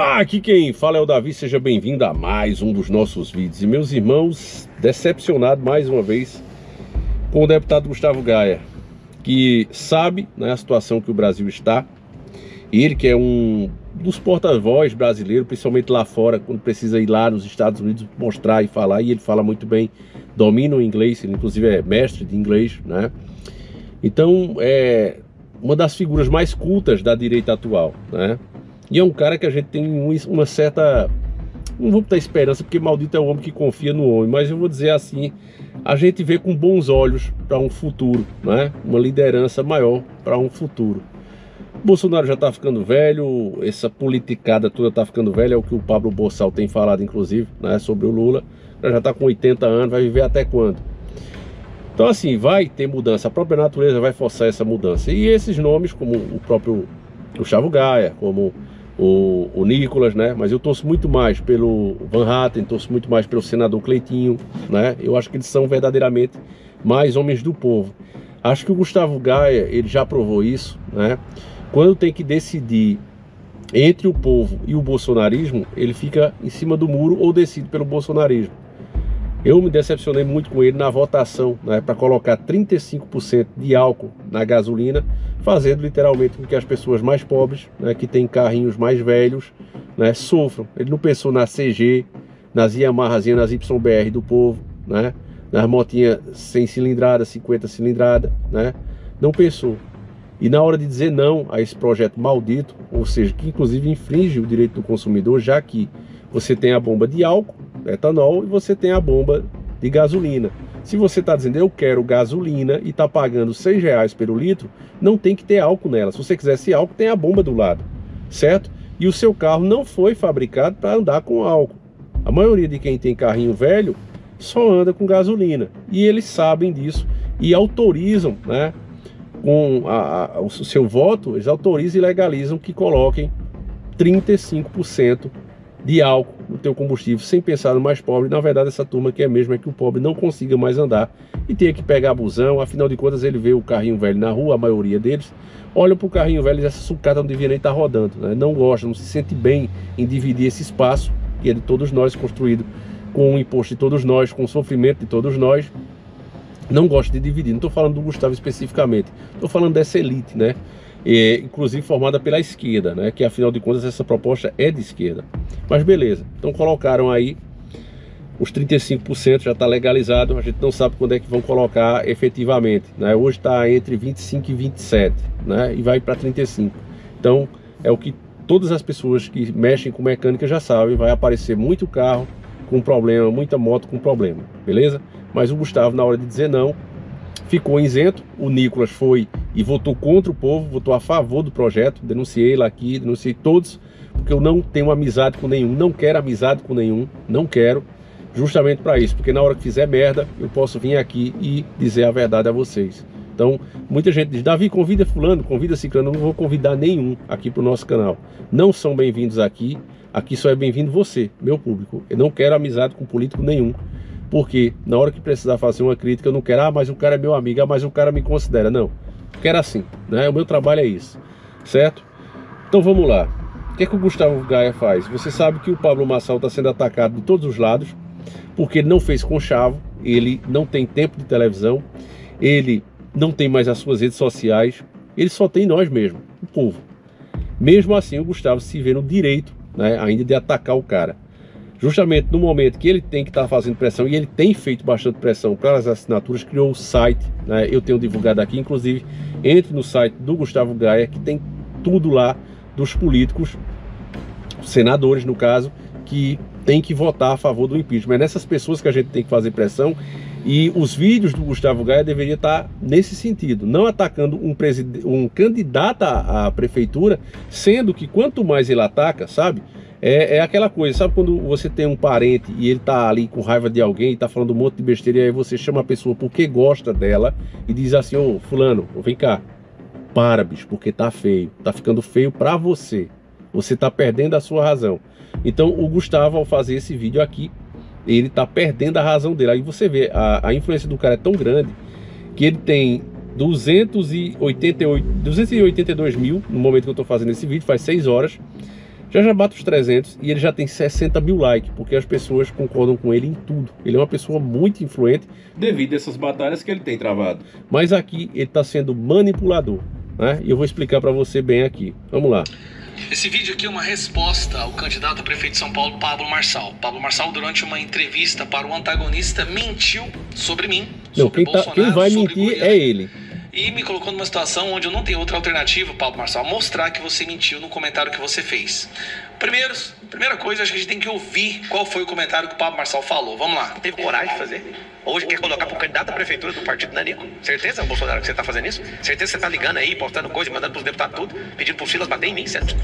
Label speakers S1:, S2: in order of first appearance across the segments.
S1: Olá, aqui quem fala é o Davi, seja bem-vindo a mais um dos nossos vídeos. E meus irmãos, decepcionado mais uma vez com o deputado Gustavo Gaia, que sabe, né, a situação que o Brasil está. Ele que é um dos porta-voz brasileiros, principalmente lá fora, quando precisa ir lá nos Estados Unidos mostrar e falar, e ele fala muito bem, domina o inglês, ele inclusive é mestre de inglês, né? Então é uma das figuras mais cultas da direita atual, né? E é um cara que a gente tem uma certa... Não vou botar esperança, porque maldito é o homem que confia no homem, mas eu vou dizer assim, a gente vê com bons olhos para um futuro, né? Uma liderança maior para um futuro. O Bolsonaro já está ficando velho, essa politicada toda está ficando velha, é o que o Pablo Bossal tem falado, inclusive, né, sobre o Lula. Já está com 80 anos, vai viver até quando? Então assim, vai ter mudança, a própria natureza vai forçar essa mudança. E esses nomes, como o próprio Gustavo Gaia, como o Nicolas, né? Mas eu torço muito mais pelo Van Hatten, torço muito mais pelo senador Cleitinho, né? Eu acho que eles são verdadeiramente mais homens do povo. Acho que o Gustavo Gaia, ele já provou isso, né? Quando tem que decidir entre o povo e o bolsonarismo, ele fica em cima do muro ou decide pelo bolsonarismo. Eu me decepcionei muito com ele na votação, né, para colocar 35% de álcool na gasolina, fazendo literalmente com que as pessoas mais pobres, né, que têm carrinhos mais velhos, né, sofram. Ele não pensou na CG, nas Yamahas, nas YBR do povo, né, nas motinhas 100 cilindrada, 50 cilindrada, né, não pensou. E na hora de dizer não a esse projeto maldito, ou seja, que inclusive infringe o direito do consumidor, já que você tem a bomba de álcool, etanol, e você tem a bomba de gasolina. Se você está dizendo eu quero gasolina e está pagando R$6 pelo litro, não tem que ter álcool nela. Se você quiser esse álcool, tem a bomba do lado, certo? E o seu carro não foi fabricado para andar com álcool. A maioria de quem tem carrinho velho só anda com gasolina. E eles sabem disso e autorizam, né? Com o seu voto, eles autorizam e legalizam que coloquem 35% de álcool no teu combustível, sem pensar no mais pobre. Na verdade, essa turma que é mesmo é que o pobre não consiga mais andar e tenha que pegar busão. Afinal de contas, ele vê o carrinho velho na rua, a maioria deles olha para o carrinho velho e diz, essa sucata não devia nem estar rodando, né? Não gosta, não se sente bem em dividir esse espaço que é de todos nós, construído com o imposto de todos nós, com o sofrimento de todos nós. Não gosta de dividir. Não estou falando do Gustavo especificamente, estou falando dessa elite, né? Inclusive formada pela esquerda, né? Que afinal de contas essa proposta é de esquerda. Mas beleza, então colocaram aí os 35%, já está legalizado. A gente não sabe quando é que vão colocar efetivamente, né? Hoje está entre 25 e 27, né? E vai para 35. Então é o que todas as pessoas que mexem com mecânica já sabem, vai aparecer muito carro com problema, muita moto com problema, beleza? Mas o Gustavo, na hora de dizer não, ficou isento. O Nicolas foi e votou contra o povo, votou a favor do projeto. Denunciei lá aqui, denunciei todos, porque eu não tenho amizade com nenhum, não quero amizade com nenhum, não quero, justamente para isso, porque na hora que fizer merda, eu posso vir aqui e dizer a verdade a vocês. Então, muita gente diz, Davi, convida fulano, convida ciclano. Eu não vou convidar nenhum aqui para o nosso canal. Não são bem-vindos aqui, aqui só é bem-vindo você, meu público. Eu não quero amizade com político nenhum. Porque na hora que precisar fazer uma crítica, eu não quero, mas o cara é meu amigo, mas o cara me considera. Não, eu quero assim, né? O meu trabalho é isso, certo? Então vamos lá. O que é que o Gustavo Gaia faz? Você sabe que o Pablo Marçal está sendo atacado de todos os lados, porque ele não fez conchavo, ele não tem tempo de televisão, ele não tem mais as suas redes sociais, ele só tem nós mesmos, o povo. Mesmo assim, o Gustavo se vê no direito, né, ainda de atacar o cara. Justamente no momento que ele tem que estar fazendo pressão, e ele tem feito bastante pressão para as assinaturas, criou o site, né? Eu tenho divulgado aqui, inclusive, entre no site do Gustavo Gaia, que tem tudo lá dos políticos, senadores no caso, que tem que votar a favor do impeachment. É nessas pessoas que a gente tem que fazer pressão, e os vídeos do Gustavo Gaia deveriam estar nesse sentido, não atacando um candidato à prefeitura, sendo que quanto mais ele ataca, sabe? É aquela coisa, sabe quando você tem um parente e ele tá ali com raiva de alguém e tá falando um monte de besteira, e aí você chama a pessoa porque gosta dela e diz assim, ô fulano, vem cá, para bicho, porque tá feio, tá ficando feio pra você, você tá perdendo a sua razão. Então o Gustavo, ao fazer esse vídeo aqui, ele tá perdendo a razão dele. Aí você vê, a influência do cara é tão grande que ele tem 282 mil no momento que eu tô fazendo esse vídeo, faz 6 horas. Já bate os 300 e ele já tem 60 mil likes, porque as pessoas concordam com ele em tudo. Ele é uma pessoa muito influente devido a essas batalhas que ele tem travado. Mas aqui ele está sendo manipulador, né? E eu vou explicar para você bem aqui. Vamos lá.
S2: Esse vídeo aqui é uma resposta ao candidato a prefeito de São Paulo, Pablo Marçal. Pablo Marçal, durante uma entrevista para o antagonista, mentiu sobre mim, sobre Bolsonaro,
S1: quem vai mentir é ele.
S2: E me colocou numa situação onde eu não tenho outra alternativa, Pablo Marçal, mostrar que você mentiu no comentário que você fez. Primeira coisa, acho que a gente tem que ouvir qual foi o comentário que o Pablo Marçal falou. Vamos lá.
S3: Teve coragem de fazer? Hoje quer colocar para o candidato à prefeitura do partido Nanico? Certeza, Bolsonaro, que você está fazendo isso? Certeza que você está ligando aí, postando coisa, mandando para os deputados tudo, pedindo para o Silas bater em mim, certo?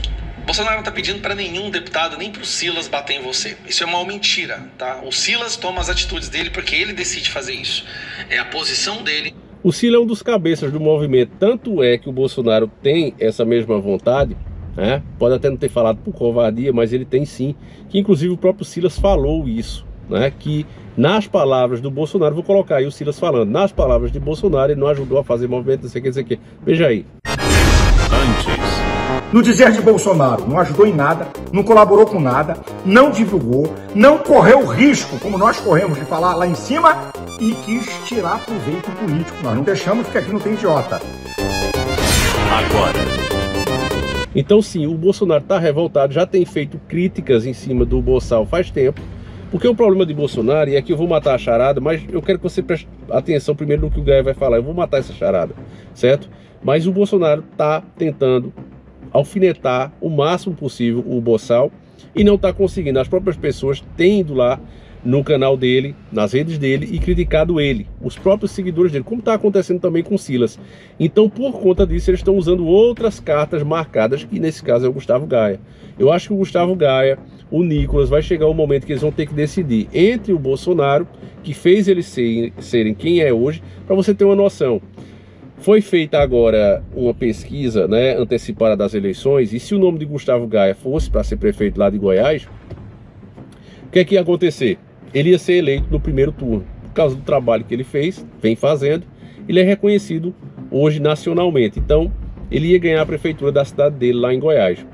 S2: Bolsonaro não está pedindo para nenhum deputado, nem para o Silas bater em você. Isso é uma mentira, tá? O Silas toma as atitudes dele porque ele decide fazer isso. É a posição dele.
S1: O Silas é um dos cabeças do movimento, tanto é que o Bolsonaro tem essa mesma vontade, né? Pode até não ter falado por covardia, mas ele tem sim, que inclusive o próprio Silas falou isso, né? Que nas palavras do Bolsonaro, vou colocar aí o Silas falando, nas palavras de Bolsonaro ele não ajudou a fazer movimento, não sei o que, veja aí.
S4: No dizer de Bolsonaro, não ajudou em nada, não colaborou com nada, não divulgou, não correu risco, como nós corremos, de falar lá em cima, e quis tirar proveito político. Nós não deixamos, porque aqui não tem idiota.
S1: Agora. Então sim, o Bolsonaro está revoltado, já tem feito críticas em cima do Boçal faz tempo, porque o problema de Bolsonaro, e aqui eu vou matar a charada, mas eu quero que você preste atenção primeiro no que o Gaia vai falar, eu vou matar essa charada, certo? Mas o Bolsonaro está tentando alfinetar o máximo possível o Boçal e não está conseguindo. As próprias pessoas têm ido lá no canal dele, nas redes dele e criticado ele, os próprios seguidores dele, como está acontecendo também com o Silas. Então, por conta disso, eles estão usando outras cartas marcadas, que nesse caso é o Gustavo Gaia. Eu acho que o Gustavo Gaia, o Nicolas, vai chegar um momento que eles vão ter que decidir entre o Bolsonaro, que fez eles serem quem é hoje, para você ter uma noção. Foi feita agora uma pesquisa, né, antecipada das eleições, e se o nome de Gustavo Gaia fosse para ser prefeito lá de Goiás, o que é que ia acontecer? Ele ia ser eleito no primeiro turno, por causa do trabalho que ele fez, vem fazendo, ele é reconhecido hoje nacionalmente, então ele ia ganhar a prefeitura da cidade dele lá em Goiás.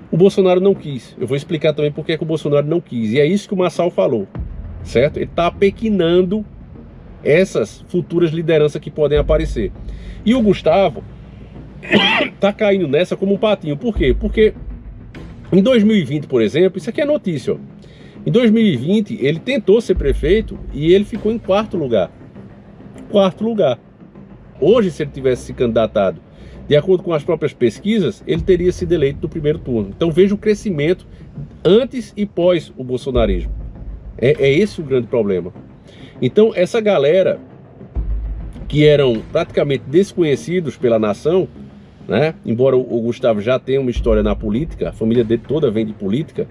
S1: O Bolsonaro não quis, eu vou explicar também por que é que o Bolsonaro não quis, e é isso que o Marçal falou, certo? Ele está apequinando essas futuras lideranças que podem aparecer. E o Gustavo tá caindo nessa como um patinho. Por quê? Porque em 2020, por exemplo, isso aqui é notícia, ó. Em 2020 ele tentou ser prefeito e ele ficou em quarto lugar. Quarto lugar. Hoje, se ele tivesse se candidatado de acordo com as próprias pesquisas, ele teria sido eleito no primeiro turno. Então veja o crescimento antes e pós o bolsonarismo. É esse o grande problema. Então essa galera que eram praticamente desconhecidos pela nação, né? Embora o Gustavo já tenha uma história na política, a família dele toda vem de política,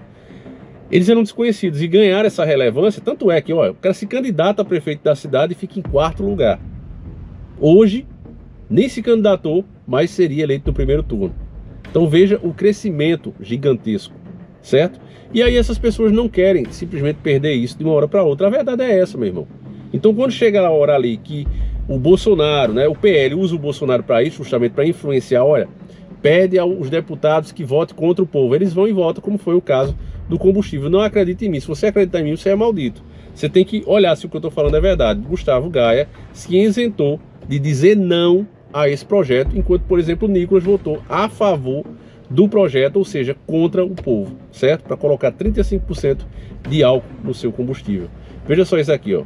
S1: eles eram desconhecidos e ganharam essa relevância, tanto é que ó, o cara se candidata a prefeito da cidade e fica em quarto lugar. Hoje nem se candidatou, mas seria eleito no primeiro turno. Então veja o crescimento gigantesco, certo? E aí essas pessoas não querem simplesmente perder isso de uma hora para outra. A verdade é essa, meu irmão. Então quando chega a hora ali que o Bolsonaro, né, o PL usa o Bolsonaro para isso, justamente para influenciar, olha, pede aos deputados que votem contra o povo. Eles vão e votam, como foi o caso do combustível. Não acredite em mim. Se você acreditar em mim, você é maldito. Você tem que olhar se o que eu estou falando é verdade. Gustavo Gaia se isentou de dizer não a esse projeto, enquanto, por exemplo, o Nicolas votou a favor do projeto, ou seja, contra o povo, certo? Para colocar 35% de álcool no seu combustível. Veja só isso aqui, ó.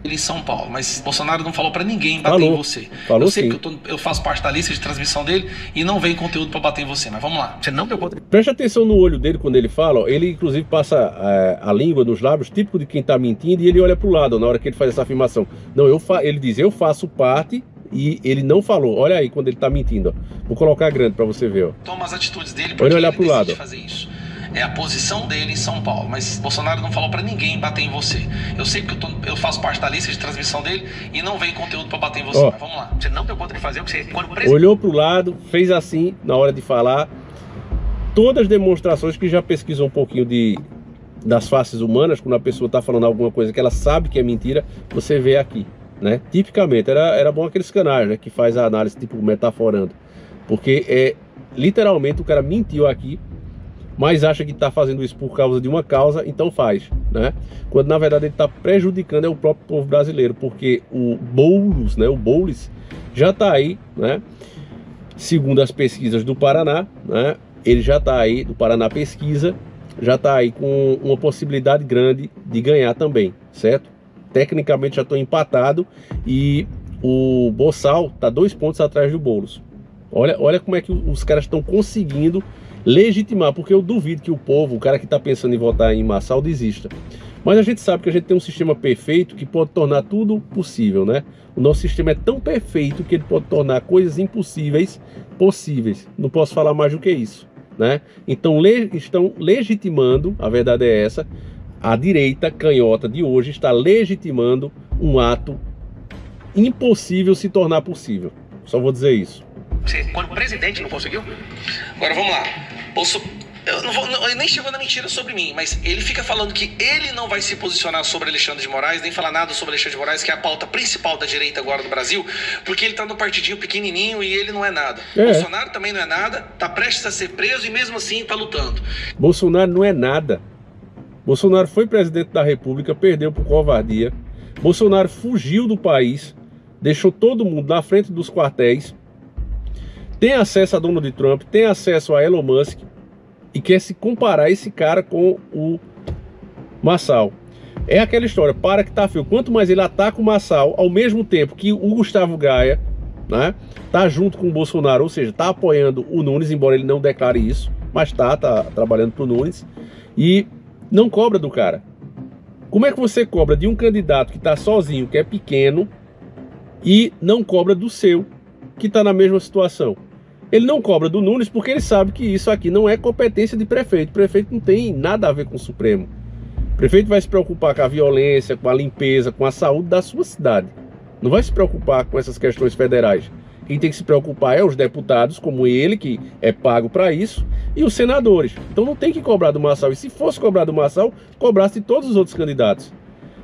S2: Ele em São Paulo, mas Bolsonaro não falou para ninguém bater em você.
S1: Falou,
S2: eu sei
S1: sim.
S2: que eu faço parte da lista de transmissão dele e não vem conteúdo para bater em você, mas vamos lá.
S3: Você não deu conta.
S1: Preste atenção no olho dele quando ele fala, ó, ele inclusive passa a língua nos lábios, típico de quem está mentindo, e ele olha para o lado ó, na hora que ele faz essa afirmação. Não, ele diz, eu faço parte, e ele não falou. Olha aí quando ele está mentindo, ó. Vou colocar grande para você ver, ó.
S2: Toma as atitudes dele porque
S1: olha olhar
S2: ele
S1: pro
S2: decide
S1: lado.
S2: fazer isso. É a posição dele em São Paulo, mas Bolsonaro não falou para ninguém bater em você. Eu sei que eu faço parte da lista de transmissão dele e não vem conteúdo para bater em você, mas vamos lá.
S3: Você não deu conta de fazer o que você...
S1: Olhou para o lado, fez assim na hora de falar. Todas as demonstrações que já pesquisou um pouquinho das faces humanas, quando a pessoa está falando alguma coisa que ela sabe que é mentira, você vê aqui, né? Tipicamente, era bom aqueles canais, né, que faz a análise tipo metaforando, porque literalmente o cara mentiu aqui mas acha que está fazendo isso por causa de uma causa, então faz, né? Quando na verdade ele está prejudicando o próprio povo brasileiro, porque o Boulos, né, o Boulos já está aí, né? Segundo as pesquisas do Paraná, né? Ele já está aí, do Paraná Pesquisa, já está aí com uma possibilidade grande de ganhar também, certo? Tecnicamente já estou empatado e o Bossal está 2 pontos atrás do Boulos. Olha como é que os caras estão conseguindo legitimar, porque eu duvido que o povo, o cara que está pensando em votar em Marçal, desista. Mas a gente sabe que a gente tem um sistema perfeito que pode tornar tudo possível, né? O nosso sistema é tão perfeito que ele pode tornar coisas impossíveis possíveis. Não posso falar mais do que isso, né? Então estão legitimando, a verdade é essa, a direita canhota de hoje está legitimando um ato impossível se tornar possível. Só vou dizer isso.
S3: Você, quando o presidente não conseguiu?
S2: Agora vamos lá. Eu nem chegou na mentira sobre mim, mas ele fica falando que ele não vai se posicionar sobre Alexandre de Moraes, nem falar nada sobre Alexandre de Moraes, que é a pauta principal da direita agora do Brasil, porque ele tá no partidinho pequenininho e ele não é nada. Bolsonaro também não é nada, tá prestes a ser preso e mesmo assim tá lutando.
S1: Bolsonaro não é nada. Bolsonaro foi presidente da República, perdeu por covardia. Bolsonaro fugiu do país, deixou todo mundo na frente dos quartéis, tem acesso a Donald Trump, tem acesso a Elon Musk e quer se comparar esse cara com o Marçal. É aquela história, para que tá feio. Quanto mais ele ataca o Marçal, ao mesmo tempo que o Gustavo Gaia, né, tá junto com o Bolsonaro, ou seja, tá apoiando o Nunes, embora ele não declare isso, mas tá trabalhando pro Nunes, e não cobra do cara. Como é que você cobra de um candidato que tá sozinho, que é pequeno, e não cobra do seu, que tá na mesma situação? Ele não cobra do Nunes porque ele sabe que isso aqui não é competência de prefeito. O prefeito não tem nada a ver com o Supremo. O prefeito vai se preocupar com a violência, com a limpeza, com a saúde da sua cidade. Não vai se preocupar com essas questões federais. Quem tem que se preocupar é os deputados, como ele, que é pago para isso, e os senadores. Então não tem que cobrar do Marçal. E se fosse cobrar do Marçal, cobrasse de todos os outros candidatos.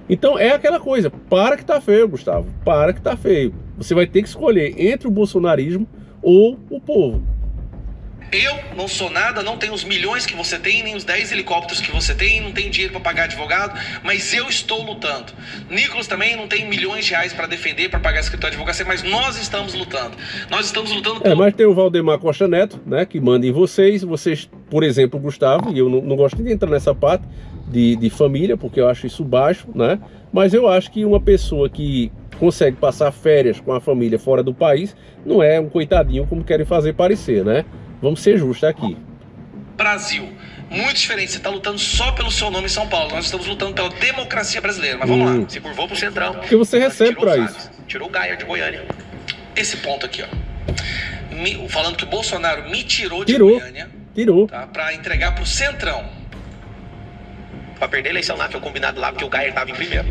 S1: Então é aquela coisa, para que tá feio, Gustavo, para que tá feio. Você vai ter que escolher entre o bolsonarismo ou o povo.
S2: Eu não sou nada, não tenho os milhões que você tem, nem os 10 helicópteros que você tem, não tenho dinheiro para pagar advogado, mas eu estou lutando. Nicolas também não tem milhões de reais para defender, para pagar escritório de advocacia, mas nós estamos lutando. Nós estamos lutando por...
S1: mas tem o Valdemar Costa Neto, né, que manda em vocês, por exemplo, Gustavo, e eu não gosto de entrar nessa parte de família, porque eu acho isso baixo, né, mas eu acho que uma pessoa que consegue passar férias com a família fora do país não é um coitadinho como querem fazer parecer, né? Vamos ser justos aqui.
S2: Brasil, muito diferente. Você está lutando só pelo seu nome em São Paulo. Nós estamos lutando pela democracia brasileira. Mas vamos lá.
S3: Se curvou pro Centrão.
S1: Porque você recebe para isso.
S3: Tirou o Gaia de Goiânia.
S2: Esse ponto aqui, ó. Falando que o Bolsonaro me tirou de Goiânia. Tá, para entregar pro Centrão.
S3: Para perder a eleição lá, que foi combinado lá, porque o Gaia estava em primeiro.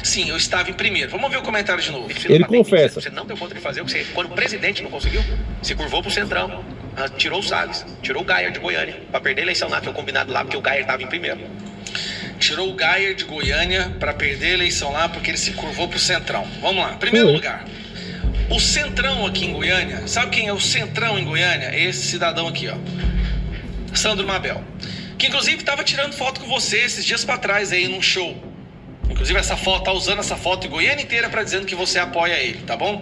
S2: Sim, eu estava em primeiro. Vamos ver o comentário de novo.
S1: Ele confessa.
S3: Você não deu conta de fazer o que você... Quando o presidente não conseguiu, se curvou pro Centrão, tirou o Salles, tirou o Gaia de Goiânia, para perder a eleição lá, que foi combinado lá, porque o Gaia estava em primeiro.
S2: Tirou o Gaia de Goiânia para perder a eleição lá, porque ele se curvou pro Centrão. Vamos lá. Primeiro lugar, o Centrão aqui em Goiânia, sabe quem é o Centrão em Goiânia? Esse cidadão aqui, ó. Sandro Mabel. Que inclusive estava tirando foto com você esses dias para trás aí num show. Inclusive essa foto, tá usando essa foto em Goiânia inteira para dizendo que você apoia ele, tá bom?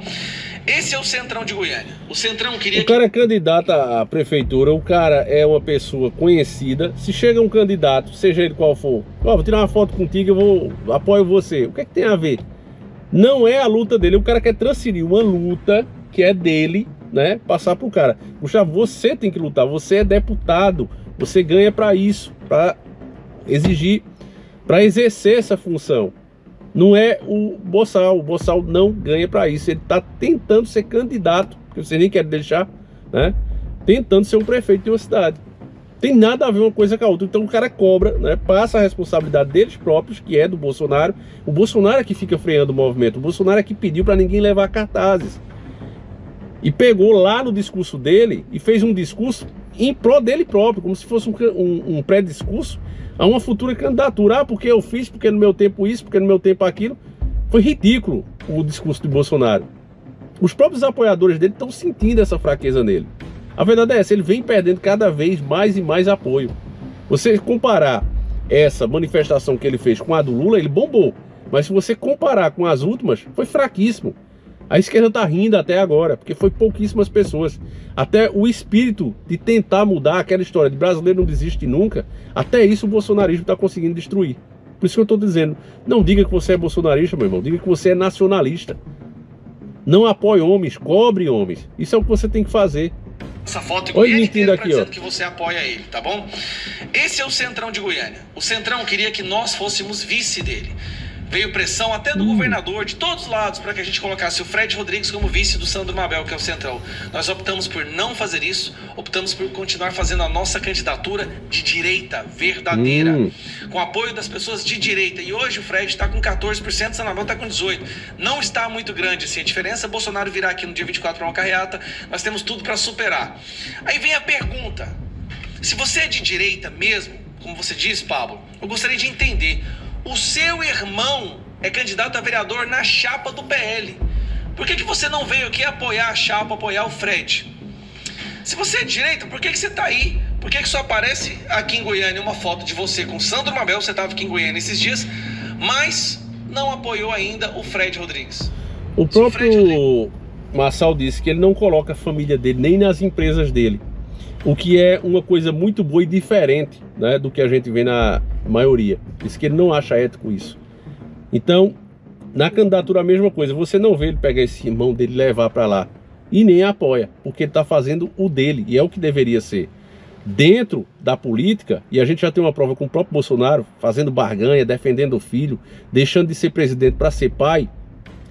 S2: Esse é o Centrão de Goiânia. O Centrão queria...
S1: O cara é candidato à prefeitura, o cara é uma pessoa conhecida. Se chega um candidato, seja ele qual for, vou tirar uma foto contigo, eu apoio você. O que é que tem a ver? Não é a luta dele, o cara quer transferir uma luta que é dele, né? Passar pro cara. Gustavo, você tem que lutar, você é deputado, você ganha para isso, para exigir, para exercer essa função. Não é o Bossal não ganha para isso. Ele está tentando ser candidato, que você nem quer deixar, né? Tentando ser um prefeito de uma cidade. Tem nada a ver uma coisa com a outra. Então o cara cobra, né? Passa a responsabilidade deles próprios, que é do Bolsonaro. O Bolsonaro é que fica freando o movimento. O Bolsonaro é que pediu para ninguém levar cartazes. E pegou lá no discurso dele e fez um discurso em pró dele próprio, como se fosse um pré-discurso a uma futura candidatura. Porque eu fiz, porque no meu tempo isso, porque no meu tempo aquilo. Foi ridículo o discurso de Bolsonaro. Os próprios apoiadores dele estão sentindo essa fraqueza nele. A verdade é essa, ele vem perdendo cada vez mais e mais apoio. Você comparar essa manifestação que ele fez com a do Lula, ele bombou. Mas se você comparar com as últimas, foi fraquíssimo. A esquerda tá rindo até agora, porque foi pouquíssimas pessoas. Até o espírito de tentar mudar aquela história de brasileiro não desiste nunca, até isso o bolsonarismo está conseguindo destruir. Por isso que eu estou dizendo, não diga que você é bolsonarista, meu irmão, diga que você é nacionalista. Não apoie homens, cobre homens. Isso é o que você tem que fazer.
S2: Essa foto
S1: Oi,
S2: Goiânia inteira
S1: aqui,
S2: dizendo
S1: ó,
S2: que você apoia ele, tá bom? Esse é o Centrão de Goiânia. O Centrão queria que nós fôssemos vice dele. Veio pressão até do governador, de todos os lados, para que a gente colocasse o Fred Rodrigues como vice do Sandro Mabel, que é o Centrão. Nós optamos por não fazer isso, optamos por continuar fazendo a nossa candidatura de direita verdadeira, com apoio das pessoas de direita. E hoje o Fred está com 14%, o Sandro Mabel está com 18%. Não está muito grande assim a diferença. Bolsonaro virá aqui no dia 24 para uma carreata, nós temos tudo para superar. Aí vem a pergunta, se você é de direita mesmo, como você diz, Pablo, eu gostaria de entender. O seu irmão é candidato a vereador na chapa do PL. Por que você não veio aqui apoiar a chapa, apoiar o Fred? Se você é de direita, por que você está aí? Por que só aparece aqui em Goiânia uma foto de você com Sandro Mabel? Você estava aqui em Goiânia esses dias, mas não apoiou ainda o Fred Rodrigues.
S1: O próprio Marçal disse que ele não coloca a família dele nem nas empresas dele. O que é uma coisa muito boa e diferente, né, do que a gente vê na maioria. Diz que ele não acha ético isso. Então, na candidatura a mesma coisa. Você não vê ele pegar esse irmão dele e levar para lá. E nem apoia, porque ele está fazendo o dele. E é o que deveria ser. Dentro da política, e a gente já tem uma prova com o próprio Bolsonaro, fazendo barganha, defendendo o filho, deixando de ser presidente para ser pai.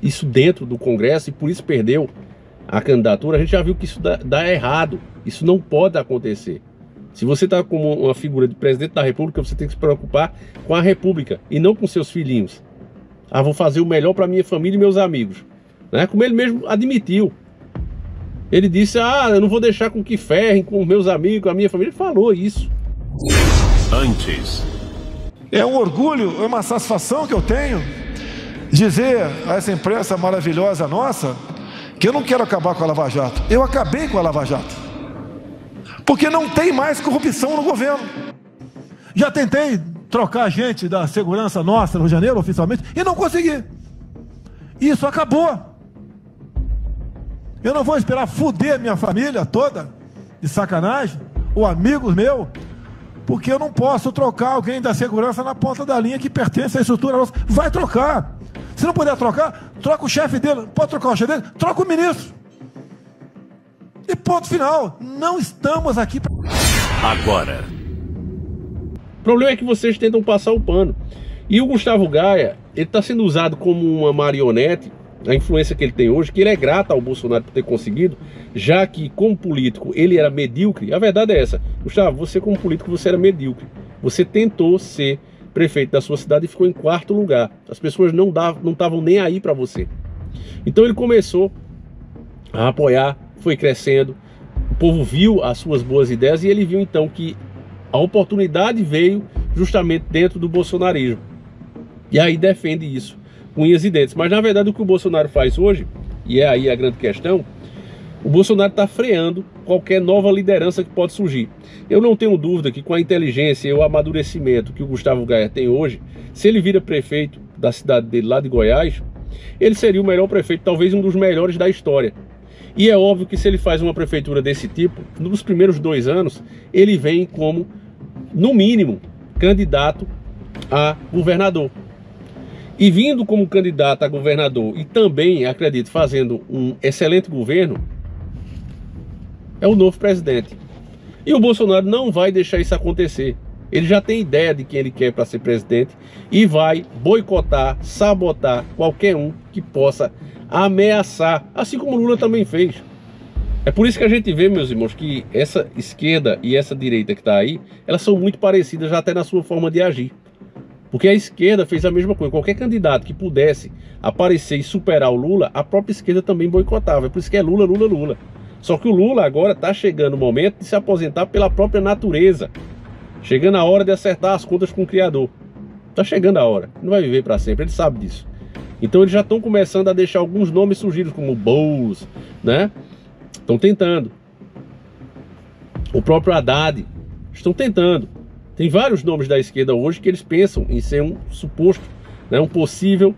S1: Isso dentro do Congresso, e por isso perdeu a candidatura. A gente já viu que isso dá errado. Isso não pode acontecer. Se você está como uma figura de presidente da República, você tem que se preocupar com a República e não com seus filhinhos. Ah, vou fazer o melhor para minha família e meus amigos, né? Como ele mesmo admitiu. Ele disse, eu não vou deixar com que ferrem com meus amigos, com a minha família. Ele falou isso.
S5: Antes.
S6: É um orgulho, é uma satisfação que eu tenho dizer a essa imprensa maravilhosa nossa que eu não quero acabar com a Lava Jato. Eu acabei com a Lava Jato. Porque não tem mais corrupção no governo. Já tentei trocar gente da segurança nossa no Rio de Janeiro, oficialmente, e não consegui. Isso acabou. Eu não vou esperar fuder minha família toda, de sacanagem, ou amigos meus, porque eu não posso trocar alguém da segurança na ponta da linha que pertence à estrutura nossa. Vai trocar. Se não puder trocar, troca o chefe dele. Pode trocar o chefe dele? Troca o ministro. E ponto final. Não estamos aqui para...
S5: Agora.
S1: O problema é que vocês tentam passar o pano. E o Gustavo Gaia, ele está sendo usado como uma marionete, a influência que ele tem hoje, que ele é grato ao Bolsonaro por ter conseguido, já que como político ele era medíocre. A verdade é essa. Gustavo, você como político, você era medíocre. Você tentou ser prefeito da sua cidade e ficou em 4º lugar. As pessoas não estavam nem aí para você. Então ele começou a apoiar, foi crescendo, o povo viu as suas boas ideias e ele viu então que a oportunidade veio justamente dentro do bolsonarismo. E aí defende isso com unhas e dentes. Mas na verdade o que o Bolsonaro faz hoje, e é aí a grande questão, o Bolsonaro está freando qualquer nova liderança que pode surgir. Eu não tenho dúvida que com a inteligência e o amadurecimento que o Gustavo Gaia tem hoje, se ele vira prefeito da cidade dele lá de Goiás, ele seria o melhor prefeito, talvez um dos melhores da história. E é óbvio que se ele faz uma prefeitura desse tipo, nos primeiros 2 anos, ele vem como, no mínimo, candidato a governador. E vindo como candidato a governador e também, acredito, fazendo um excelente governo, é o novo presidente. E o Bolsonaro não vai deixar isso acontecer. Ele já tem ideia de quem ele quer para ser presidente e vai boicotar, sabotar qualquer um que possa ameaçar, assim como o Lula também fez. É por isso que a gente vê, meus irmãos, que essa esquerda e essa direita que está aí, elas são muito parecidas já até na sua forma de agir. Porque a esquerda fez a mesma coisa. Qualquer candidato que pudesse aparecer e superar o Lula, a própria esquerda também boicotava. É por isso que é Lula, Lula, Lula. Só que o Lula agora está chegando o momento de se aposentar pela própria natureza. Chegando a hora de acertar as contas com o Criador. Está chegando a hora. Não vai viver para sempre, ele sabe disso. Então eles já estão começando a deixar alguns nomes surgidos, como Boulos, né? Estão tentando. O próprio Haddad estão tentando. Tem vários nomes da esquerda hoje que eles pensam em ser um suposto, né, um possível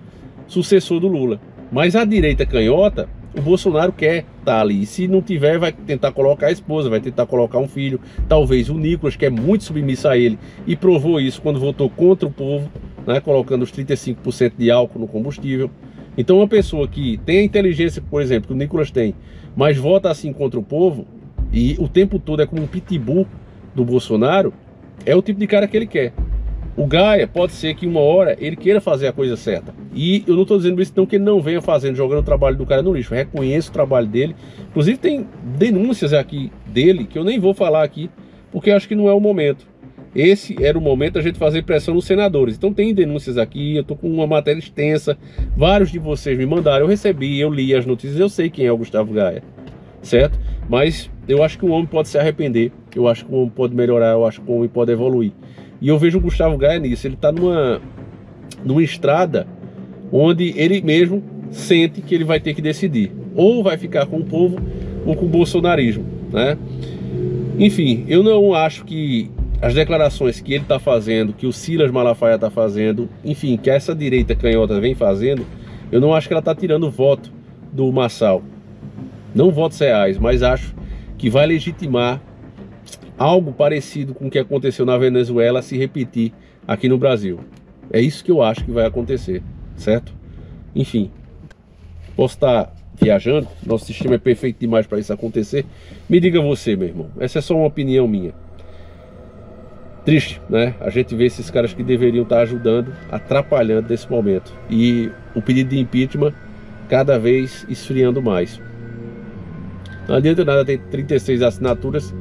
S1: sucessor do Lula. Mas a direita canhota, o Bolsonaro quer estar ali. E se não tiver, vai tentar colocar a esposa, vai tentar colocar um filho. Talvez o Nicolas, que é muito submisso a ele, e provou isso quando votou contra o povo, né, colocando os 35% de álcool no combustível. Então uma pessoa que tem a inteligência, por exemplo, que o Nicolas tem, mas vota assim contra o povo, e o tempo todo é como um pitbull do Bolsonaro, é o tipo de cara que ele quer. O Gaia pode ser que uma hora ele queira fazer a coisa certa. E eu não estou dizendo isso não que ele não venha fazendo, jogando o trabalho do cara no lixo. Eu reconheço o trabalho dele. Inclusive tem denúncias aqui dele que eu nem vou falar aqui, porque eu acho que não é o momento. Esse era o momento da gente fazer pressão nos senadores. Então tem denúncias aqui, eu estou com uma matéria extensa. Vários de vocês me mandaram, eu recebi, eu li as notícias, eu sei quem é o Gustavo Gaia, certo? Mas eu acho que o homem pode se arrepender, eu acho que o homem pode melhorar, eu acho que o homem pode evoluir. E eu vejo o Gustavo Gaia nisso, ele está numa estrada onde ele mesmo sente que ele vai ter que decidir. Ou vai ficar com o povo ou com o bolsonarismo, né? Enfim, eu não acho que as declarações que ele está fazendo, que o Silas Malafaia está fazendo, enfim, que essa direita canhota vem fazendo, eu não acho que ela está tirando voto do Marçal. Não votos reais, mas acho que vai legitimar algo parecido com o que aconteceu na Venezuela se repetir aqui no Brasil. É isso que eu acho que vai acontecer, certo? Enfim, posso estar viajando, nosso sistema é perfeito demais para isso acontecer. Me diga você, meu irmão, essa é só uma opinião minha. Triste, né? A gente vê esses caras que deveriam estar ajudando, atrapalhando nesse momento. E o pedido de impeachment cada vez esfriando mais. Não adianta nada ter 36 assinaturas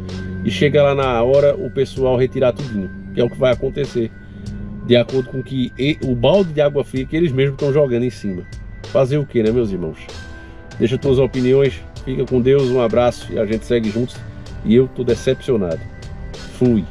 S1: e chega lá na hora o pessoal retirar tudinho, que é o que vai acontecer, de acordo com que o balde de água fria que eles mesmos estão jogando em cima. Fazer o que, né, meus irmãos? Deixa tuas opiniões, fica com Deus, um abraço e a gente segue juntos. E eu tô decepcionado. Fui.